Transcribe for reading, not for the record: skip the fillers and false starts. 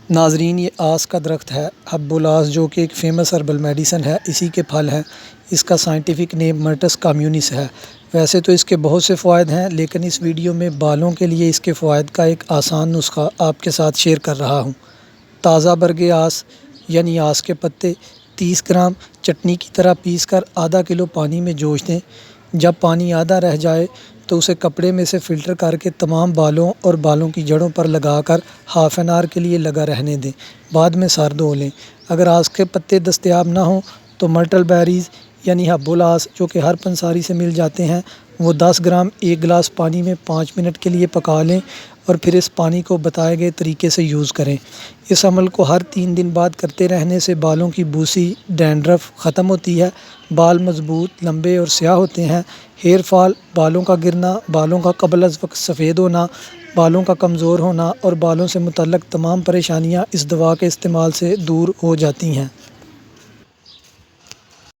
ناظرین، یہ آس کا درخت ہے، حبولاس، جو کہ ایک فیمس ہربل میڈیسن ہے۔ اسی کے پھل ہیں۔ اس کا سائنٹیفک نیم مرٹس کمیونس ہے۔ ویسے تو اس کے بہت سے فوائد ہیں، لیکن اس ویڈیو میں بالوں کے لیے اس کے فوائد کا ایک آسان نسخہ آپ کے ساتھ شیئر کر رہا ہوں۔ تازہ برگ آس یعنی آس کے پتے 30 گرام چٹنی کی طرح پیس کر آدھا کلو پانی میں جوش دیں۔ جب پانی آدھا رہ جائے تو اسے کپڑے میں سے فلٹر کر کے تمام بالوں اور بالوں کی جڑوں پر لگا کر ہاف این آور کے لیے لگا رہنے دیں۔ بعد میں سر دھو لیں۔ اگر آس کے پتے دستیاب نہ ہوں تو مرٹل بیریز یعنی حبولاس، جو کہ ہر پنساری سے مل جاتے ہیں، وہ 10 گرام 1 گلاس پانی میں 5 منٹ کے لیے پکا لیں اور پھر اس پانی کو بتائے گئے طریقے سے یوز کریں۔ اس عمل کو ہر 3 دن بعد کرتے رہنے سے بالوں کی بوسی ڈینڈرف ختم ہوتی ہے، بال مضبوط، لمبے اور سیاہ ہوتے ہیں۔ ہیئر فال، بالوں کا گرنا، بالوں کا قبل از وقت سفید ہونا، بالوں کا کمزور ہونا اور بالوں سے متعلق تمام پریشانیاں اس دوا کے استعمال سے دور ہو جاتی ہیں۔